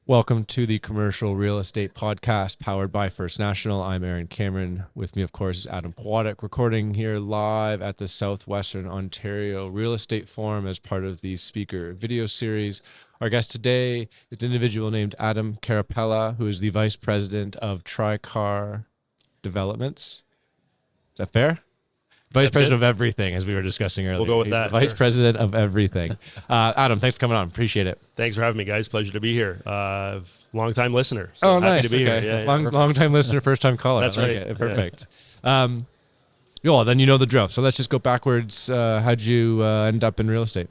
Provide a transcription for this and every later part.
Welcome to the Commercial Real Estate Podcast powered by First National. I'm Aaron Cameron. With me, of course, is Adam Carapella, recording here live at the Southwestern Ontario Real Estate Forum as part of the speaker video series. Our guest today is an individual named Adam Carapella, who is the Vice President of Tricar Developments. Is that fair? Vice President of everything, as we were discussing earlier. We'll go with He's that. the Vice President of everything. Adam, thanks for coming on. Appreciate it. Thanks for having me, guys. Pleasure to be here. Long-time listener. So Oh, happy nice. to be Okay. here. Yeah, Long-time listener, first-time caller. That's I like right. it. Perfect. Well, then you know the drill. So let's just go backwards. How'd you end up in real estate?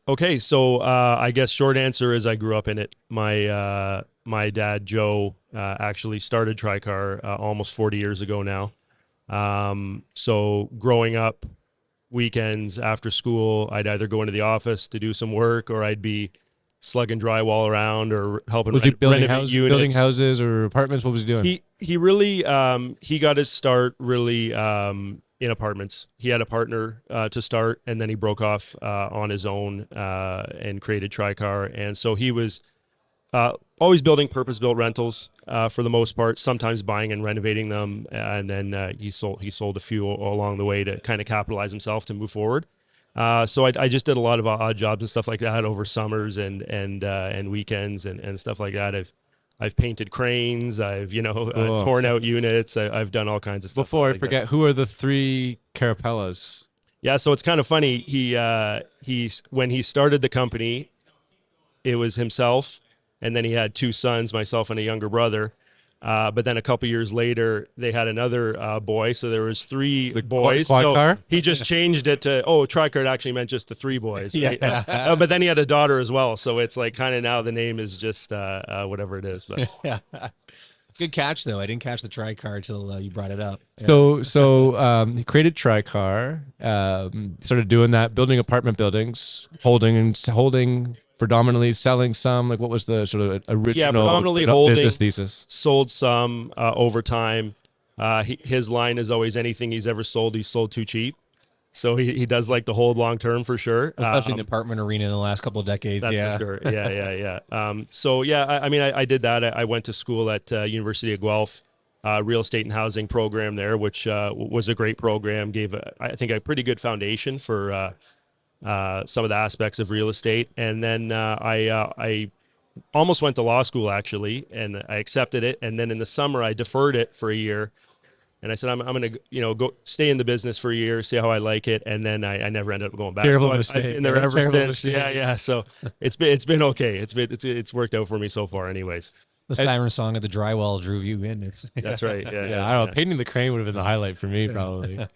Okay, so I guess short answer is I grew up in it. My dad, Joe, actually started Tricar almost 40 years ago now. So growing up, weekends after school, I'd either go into the office to do some work, or I'd be slugging drywall around or helping Was he building renovate building units. houses or apartments? What was he doing? He really he got his start really in apartments. He had a partner to start, and then he broke off on his own and created Tricar. And so he was always building purpose-built rentals for the most part, sometimes buying and renovating them, and then he sold a few along the way to kind of capitalize himself to move forward. So I just did a lot of odd jobs and stuff like that over summers and weekends and stuff like that. I've painted cranes. I've Cool. torn out units. I've done all kinds of stuff. Before I like forget, who are the three Carapellas? Yeah, so it's kind of funny. He's when he started the company, it was himself, and then he had two sons, myself and a younger brother. But then a couple years later, they had another boy, so there was three boys. quad So car? he just changed it to Tricar actually meant just the three boys. Right? Yeah. But then he had a daughter as well, so it's like kind of now the name is just whatever it is. But Yeah. Good catch, though. I didn't catch the tri-car until you brought it up. So he created Tricar, started doing that, building apartment buildings, holding predominantly, selling some. Like, what was the sort of original predominantly business holding. thesis? Sold some over time. His line is always anything he's ever sold, he's sold too cheap. So he does like to hold long term for sure. Especially in the apartment arena in the last couple of decades. That's Yeah. for sure. Yeah. So yeah, I mean, I did that. I went to school at University of Guelph, real estate and housing program there, which was a great program. Gave I think a pretty good foundation for some of the aspects of real estate. And then I almost went to law school actually, and I accepted it. And then in the summer, I deferred it for a year. And I said, I'm going to go stay in the business for a year, see how I like it. And then I never ended up going back. Terrible So mistake. I've been there ever Terrible since. mistake. Yeah. So it's been okay. It's worked out for me so far anyways. The siren song of the drywall drew you in. It's That's right. Yeah, I don't know. Painting the crane would have been the highlight for me, probably.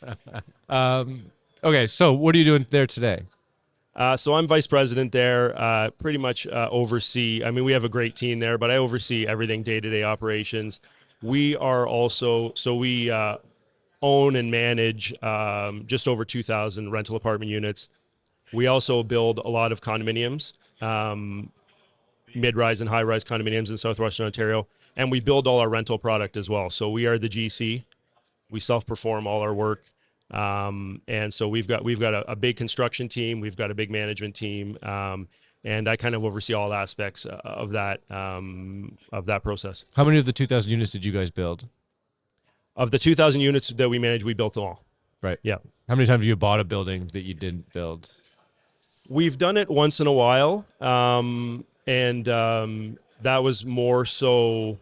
Okay, so what are you doing there today? So I'm vice president there, pretty much oversee. I mean, we have a great team there, but I oversee everything day-to-day operations. We are also, we own and manage just over 2,000 rental apartment units. We also build a lot of condominiums, mid-rise and high-rise condominiums in Southwestern Ontario, and we build all our rental product as well. So we are the GC. We self-perform all our work. And so we've got a big construction team, we've got a big management team, and I kind of oversee all aspects of that process. How many of the 2,000 units did you guys build? Of the 2,000 units that we manage, we built them all. Right. Yeah. How many times have you bought a building that you didn't build? We've done it once in a while, and that was more so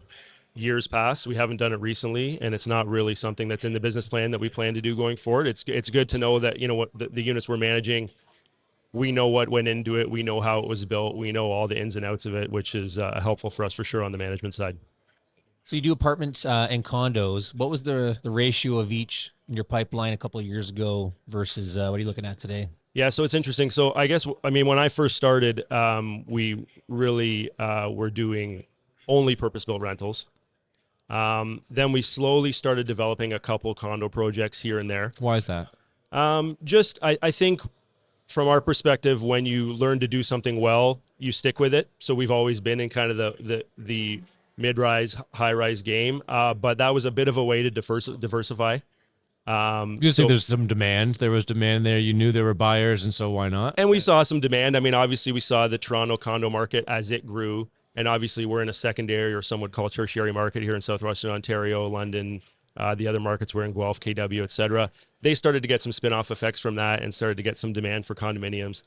years past. We haven't done it recently, and it's not really something that's in the business plan that we plan to do going forward. It's good to know that what the units we're managing, we know what went into it, we know how it was built, we know all the ins and outs of it, which is helpful for us for sure on the management side. So you do apartments and condos. What was the ratio of each in your pipeline a couple of years ago versus what are you looking at today? Yeah, so it's interesting. So I guess, I mean, when I first started, we really were doing only purpose-built rentals. Then we slowly started developing a couple condo projects here and there. Why is that? I think from our perspective, when you learn to do something well, you stick with it. So we've always been in kind of the mid-rise, high-rise game, but that was a bit of a way to diversify. You just think there's some demand. There was demand there. You knew there were buyers, and so why not? And we saw some demand. I mean, obviously, we saw the Toronto condo market as it grew And obviously we're in a secondary, or some would call tertiary market here in Southwestern Ontario, London, the other markets we're in, Guelph, KW, et cetera. They started to get some spin-off effects from that and started to get some demand for condominiums.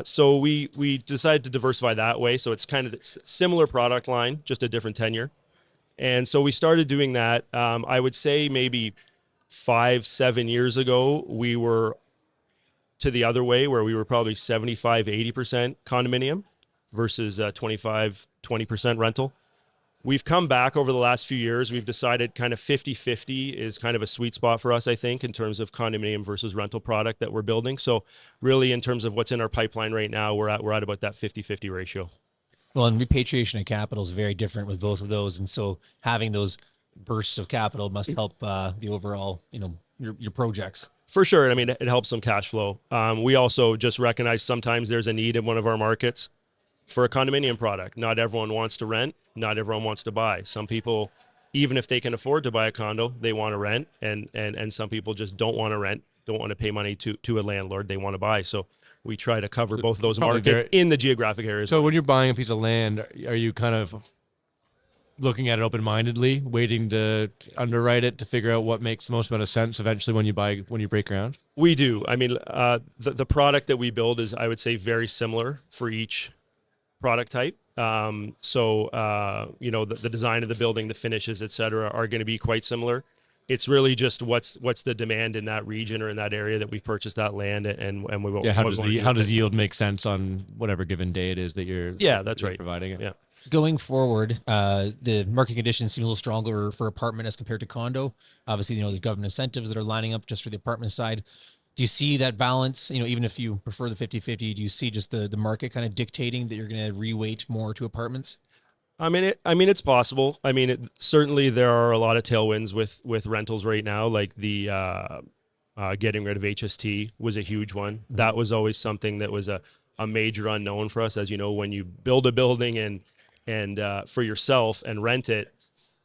So we decided to diversify that way. So it's kind of a similar product line, just a different tenure. And so we started doing that. I would say maybe 5-7 years ago, we were to the other way, where we were probably 75-80% condominium versus 25-20% rental. We've come back over the last few years. We've decided kind of 50-50 is kind of a sweet spot for us, I think, in terms of condominium versus rental product that we're building. So really, in terms of what's in our pipeline right now, we're at about that 50-50 ratio. Well, and repatriation of capital is very different with both of those, and so having those bursts of capital must help the overall, your projects. For sure. I mean, it helps some cash flow. We also just recognize sometimes there's a need in one of our markets for a condominium product. Not everyone wants to rent. Not everyone wants to buy. Some people, even if they can afford to buy a condo, they want to rent. And some people just don't want to rent, don't want to pay money to a landlord. They want to buy. So we try to cover both of those markets in the geographic areas. So when you're buying a piece of land, are you kind of looking at it open-mindedly, waiting to underwrite it to figure out what makes the most amount of sense eventually when you break ground? We do. I mean, the product that we build is, I would say, very similar for each product type. The design of the building, the finishes, et cetera, are going to be quite similar. It's really just what's the demand in that region or in that area that we've purchased that land, and we how does yield make sense on whatever given day it is that you're providing it? Yeah. Going forward, the market conditions seem a little stronger for apartment as compared to condo. Obviously, there's government incentives that are lining up just for the apartment side. Do you see that balance, even if you prefer the 50-50, do you see just the market kind of dictating that you're going to reweight more to apartments? I mean, it's possible. I mean, certainly there are a lot of tailwinds with rentals right now, like the getting rid of HST was a huge one. Mm-hmm. That was always something that was a major unknown for us. As you know, when you build a building and for yourself and rent it,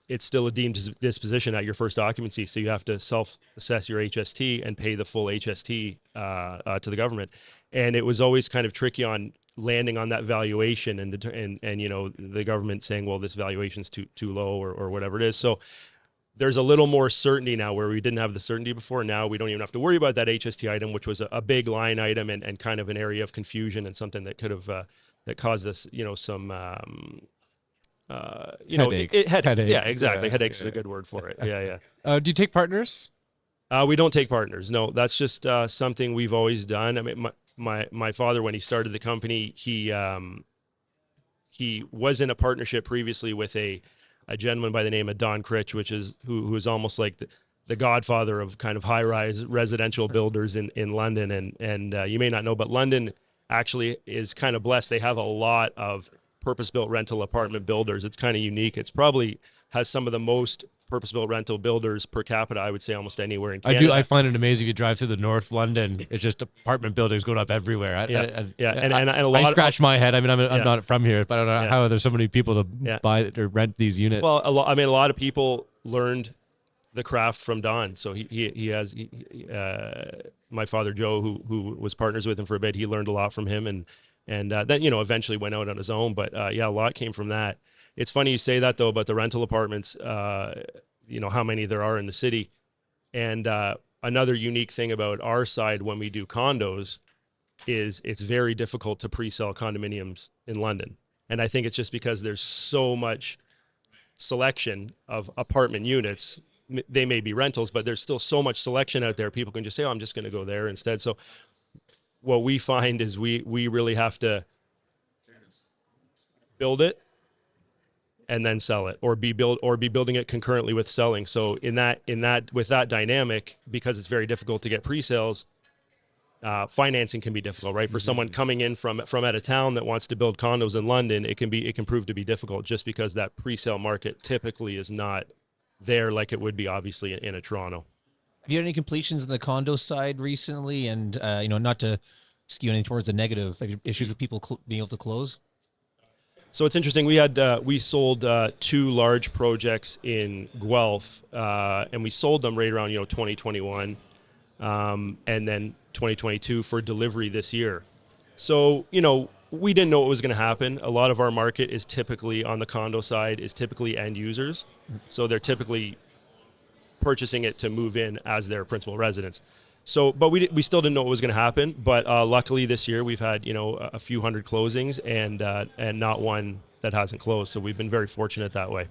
it's still a deemed disposition at your first occupancy. So you have to self-assess your HST and pay the full HST to the government. And it was always kind of tricky on landing on that valuation and the government saying, well, this valuation's too low or whatever it is. So there's a little more certainty now, where we didn't have the certainty before. Now we don't even have to worry about that HST item, which was a big line item and kind of an area of confusion and something that could have that caused us some headache. Headache. Yeah, exactly. Headaches is a good word for it. Yeah. Do you take partners? We don't take partners. No, that's just something we've always done. I mean, my father, when he started the company, he was in a partnership previously with a gentleman by the name of Don Critch, who is almost like the godfather of kind of high-rise residential builders in London. And you may not know, but London actually is kind of blessed. They have a lot of purpose-built rental apartment builders. It's kind of unique. It's probably has some of the most purpose-built rental builders per capita, I would say, almost anywhere in Canada. I find it amazing. If you drive through the North London, it's just apartment buildings going up everywhere. And a lot. I scratch my head. I mean, I'm not from here, but I don't know how there's so many people to buy or rent these units. Well, a lot of people learned the craft from Don. So he has my father Joe, who was partners with him for a bit. He learned a lot from him, and then eventually went out on his own. But a lot came from that. It's funny you say that, though, about the rental apartments, how many there are in the city. And another unique thing about our side when we do condos is it's very difficult to pre-sell condominiums in London. And I think it's just because there's so much selection of apartment units. They may be rentals, but there's still so much selection out there. People can just say, oh, I'm just going to go there instead. So what we find is we really have to build it and then sell it, or be building it concurrently with selling. So in that with that dynamic, because it's very difficult to get pre-sales, financing can be difficult, right? For someone coming in from out of town that wants to build condos in London, it can prove to be difficult just because that pre-sale market typically is not there like it would be obviously in a Toronto. Have you had any completions in the condo side recently? And not to skew anything towards the negative, issues with people being able to close? So it's interesting. We sold 2 large projects in Guelph, and we sold them right around 2021, and then 2022 for delivery this year. So We didn't know what was going to happen. A lot of our market is typically on the condo side is typically end users. So they're typically purchasing it to move in as their principal residence. So, but we still didn't know what was going to happen. But luckily this year we've had a few hundred closings and not one that hasn't closed. So we've been very fortunate that way.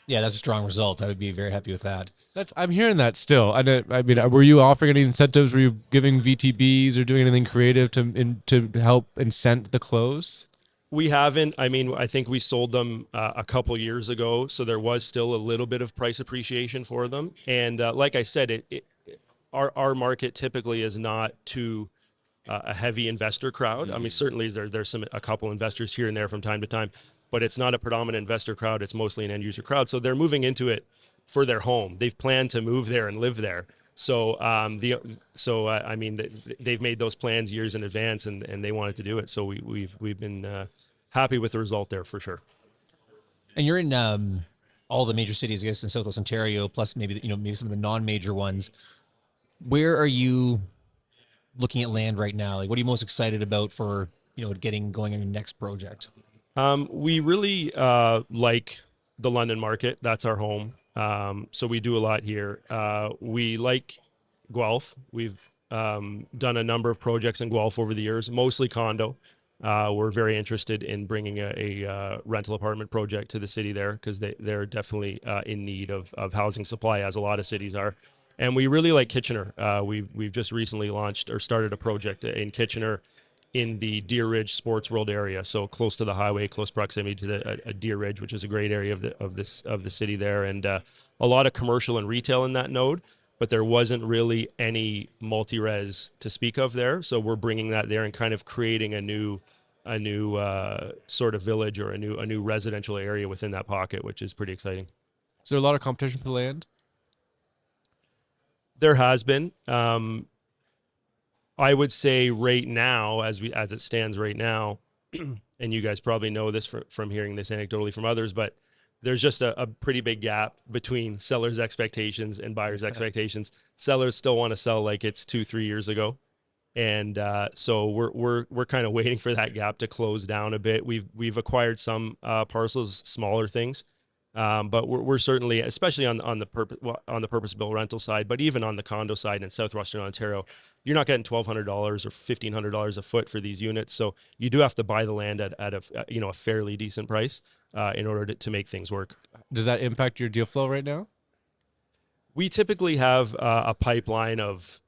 Yeah, that's a strong result. I would be very happy with that. I'm hearing that still. I mean, were you offering any incentives? Were you giving VTBs or doing anything creative to help incent the close? We haven't. I mean, I think we sold them a couple years ago, so there was still a little bit of price appreciation for them. And like I said, our market typically is not too a heavy investor crowd. I mean, certainly there's a couple investors here and there from time to time, but it's not a predominant investor crowd. It's mostly an end user crowd. So they're moving into it for their home. They've planned to move there and live there. So I mean, they've made those plans years in advance, and they wanted to do it. So we've been happy with the result there for sure. And you're in all the major cities, I guess, in Southwest Ontario, plus maybe maybe some of the non-major ones. Where are you looking at land right now? Like, what are you most excited about for getting going on your next project? We really like the London market. That's our home. So we do a lot here. We like Guelph. We've done a number of projects in Guelph over the years, mostly condo. We're very interested in bringing a rental apartment project to the city there because they're definitely in need of housing supply, as a lot of cities are. And we really like Kitchener. We've just recently launched or started a project in Kitchener in the Deer Ridge Sports World area, so close to the highway, close proximity to the Deer Ridge, which is a great area of the city there, and a lot of commercial and retail in that node. But there wasn't really any multi-res to speak of there, so we're bringing that there and kind of creating a new sort of village or a new residential area within that pocket, which is pretty exciting. Is there a lot of competition for the land? There has been. I would say right now, as it stands right now, and you guys probably know this from hearing this anecdotally from others, but there's just a pretty big gap between sellers' expectations and buyers' expectations. Sellers still want to sell like it's 2-3 years ago, and so we're kind of waiting for that gap to close down a bit. We've acquired some parcels, smaller things. But we're certainly, especially on the purpose-built rental side, but even on the condo side in Southwestern Ontario, you're not getting $1,200 or $1,500 a foot for these units. So you do have to buy the land at a fairly decent price in order to make things work. Does that impact your deal flow right now? We typically have a pipeline of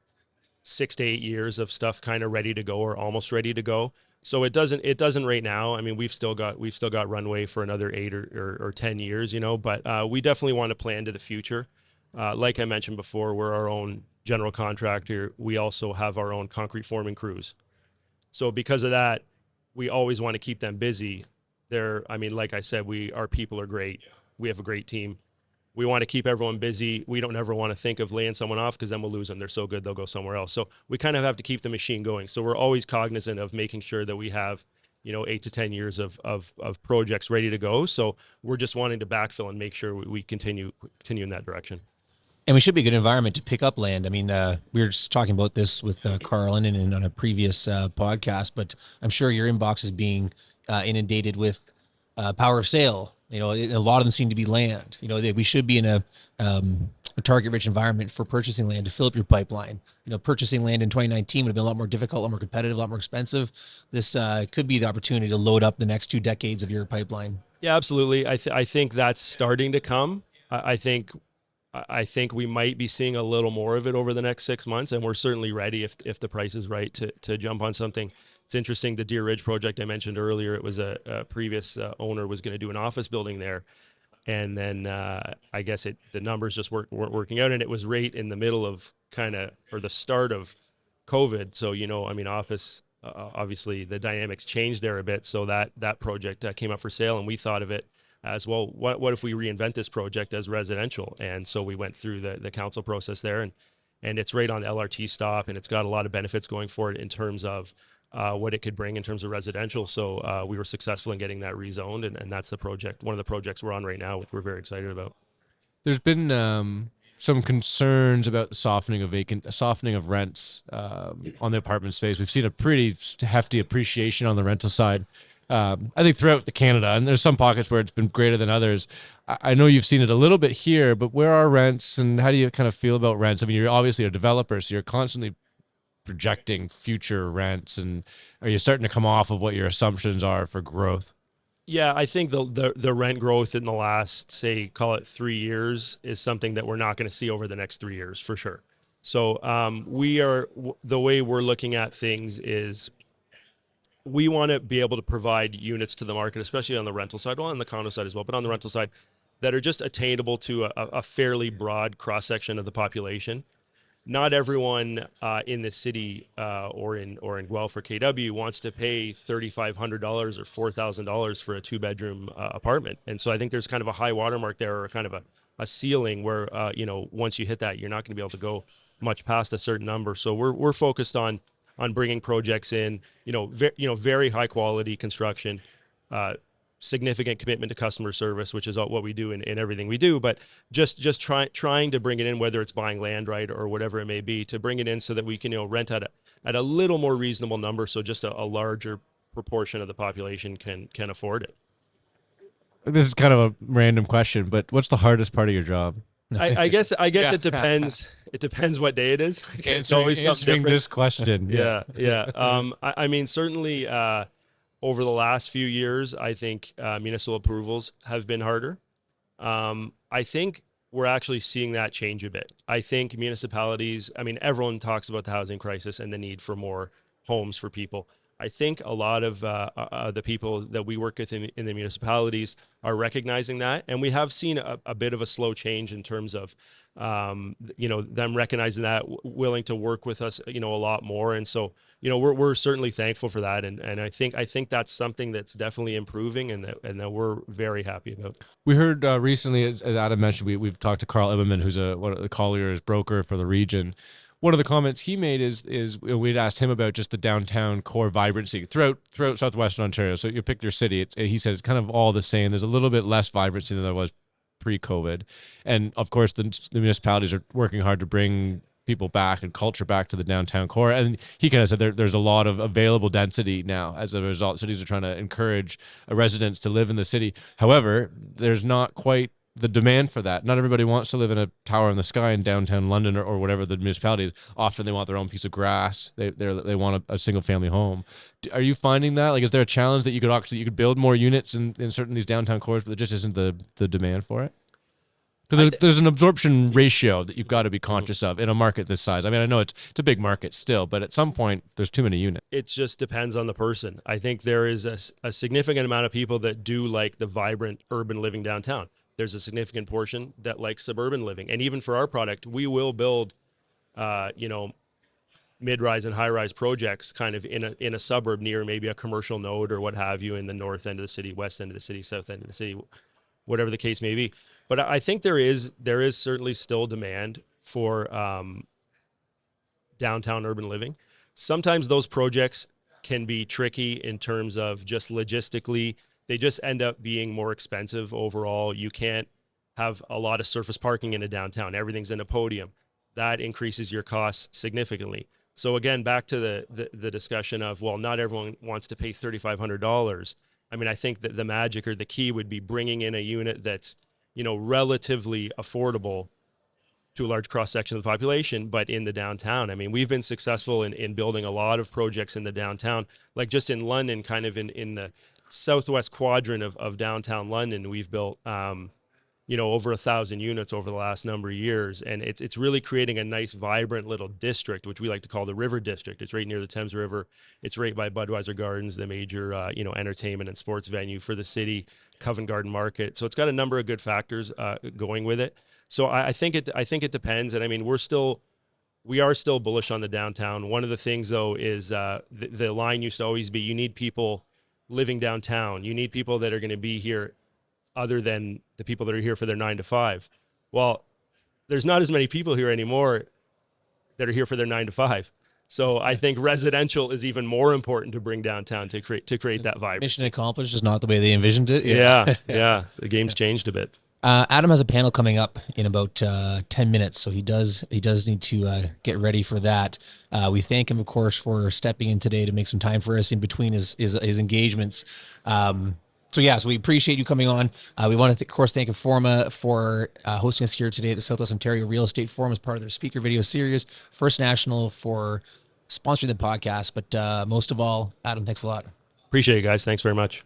6 to 8 years of stuff kind of ready to go or almost ready to go. So it doesn't right now. I mean, we've still got runway for another 8 or 10 years, but we definitely want to plan to the future. Like I mentioned before, we're our own general contractor. We also have our own concrete forming crews. So because of that, we always want to keep them busy. I mean, like I said, our people are great. We have a great team. We want to keep everyone busy. We don't ever want to think of laying someone off because then we'll lose them. They're so good, they'll go somewhere else. So we kind of have to keep the machine going. So we're always cognizant of making sure that we have, 8 to 10 years of projects ready to go. So we're just wanting to backfill and make sure we continue in that direction. And we should be a good environment to pick up land. I mean, we were just talking about this with Carl and on a previous podcast, but I'm sure your inbox is being inundated with power of sale. A lot of them seem to be land. We should be in a target-rich environment for purchasing land to fill up your pipeline. Purchasing land in 2019 would have been a lot more difficult, a lot more competitive, a lot more expensive. This could be the opportunity to load up the next 2 decades of your pipeline. Yeah, absolutely. I think that's starting to come. I think we might be seeing a little more of it over the next 6 months, and we're certainly ready if the price is right to jump on something. It's interesting, the Deer Ridge project I mentioned earlier, it was a previous owner was going to do an office building there. And then I guess the numbers just weren't working out, and it was right in the middle of or the start of COVID. So, office, obviously the dynamics changed there a bit. So that project came up for sale, and we thought of it as, well, what if we reinvent this project as residential? And so we went through the council process there, and it's right on the LRT stop, and it's got a lot of benefits going for it in terms of what it could bring in terms of residential. So we were successful in getting that rezoned, and that's one of the projects we're on right now, which we're very excited about. There's been some concerns about the softening of rents on the apartment space. We've seen a pretty hefty appreciation on the rental side. I think throughout Canada, and there's some pockets where it's been greater than others. I know you've seen it a little bit here, but where are rents, and how do you kind of feel about rents? I mean, you're obviously a developer, so you're constantly projecting future rents, and are you starting to come off of what your assumptions are for growth? Yeah, I think the rent growth in the last, say, call it 3 years is something that we're not going to see over the next 3 years for sure. So the way we're looking at things is we want to be able to provide units to the market, especially on the rental side, well, on the condo side as well, but on the rental side, that are just attainable to a fairly broad cross section of the population. Not everyone in the city or in Guelph or KW wants to pay $3,500 or $4,000 for a 2-bedroom apartment, and so I think there's kind of a high watermark there, or kind of a ceiling where once you hit that, you're not going to be able to go much past a certain number. So we're focused on bringing projects in, very high quality construction. Significant commitment to customer service, which is what we do in everything we do, but just trying to bring it in, whether it's buying land right or whatever it may be, to bring it in so that we can rent at a little more reasonable number, so just a larger proportion of the population can afford it. This is kind of a random question, but what's the hardest part of your job? I guess Yeah. it depends. It depends what day it is. It's Answering- always something answering different. this question. Yeah. I mean, certainly over the last few years, I think municipal approvals have been harder. I think we're actually seeing that change a bit. I think municipalities, I mean, everyone talks about the housing crisis and the need for more homes for people. I think a lot of the people that we work with in the municipalities are recognizing that, and we have seen a bit of a slow change in terms of them recognizing that, willing to work with us a lot more. And so we're certainly thankful for that, and I think that's something that's definitely improving, and that we're very happy about. We heard recently, as Adam mentioned, we've talked to Carl Immerman, who's one of the Collier's broker for the region. One of the comments he made is we'd asked him about just the downtown core vibrancy throughout Southwestern Ontario. So you pick your city. He said it's kind of all the same. There's a little bit less vibrancy than there was pre-COVID, and of course the municipalities are working hard to bring people back and culture back to the downtown core. And he kind of said there's a lot of available density now as a result. Cities are trying to encourage residents to live in the city. However, there's not quite the demand for that. Not everybody wants to live in a tower in the sky in downtown London or whatever the municipality is. Often they want their own piece of grass. They want a single family home. Are you finding that? Like, is there a challenge that you could build more units in certain these downtown cores, but there just isn't the demand for it? Because there's an absorption ratio that you've got to be conscious of in a market this size. I mean, I know it's a big market still, but at some point there's too many units. It just depends on the person. I think there is a significant amount of people that do like the vibrant urban living downtown. There's a significant portion that likes suburban living. And even for our product, we will build, mid-rise and high-rise projects kind of in a suburb near maybe a commercial node or what have you, in the north end of the city, west end of the city, south end of the city, whatever the case may be. But I think there is certainly still demand for downtown urban living. Sometimes those projects can be tricky in terms of just logistically. They just end up being more expensive overall. You can't have a lot of surface parking in a downtown. Everything's in a podium. That increases your costs significantly. So again, back to the discussion of, well, not everyone wants to pay $3,500. I mean, I think that the magic or the key would be bringing in a unit that's, relatively affordable to a large cross section of the population, but in the downtown. I mean, we've been successful in building a lot of projects in the downtown, like just in London, kind of in the southwest quadrant of downtown London. We've built, over 1,000 units over the last number of years. And it's really creating a nice, vibrant little district, which we like to call the River District. It's right near the Thames River. It's right by Budweiser Gardens, the major, entertainment and sports venue for the city, Covent Garden Market. So it's got a number of good factors going with it. So I think it depends. And I mean, we are still bullish on the downtown. One of the things, though, is the line used to always be, you need people living downtown. You need people that are going to be here other than the people that are here for their 9 to 5. Well, there's not as many people here anymore that are here for their 9 to 5. So I think residential is even more important to bring downtown to create that vibe. Mission accomplished is not the way they envisioned it. Yeah. The game's changed a bit. Adam has a panel coming up in about 10 minutes, so he does need to get ready for that. We thank him, of course, for stepping in today to make some time for us in between his engagements. So we appreciate you coming on. We want to, of course, thank Informa for hosting us here today at the Southwest Ontario Real Estate Forum as part of their speaker video series. First National for sponsoring the podcast, but most of all, Adam, thanks a lot. Appreciate it, guys. Thanks very much.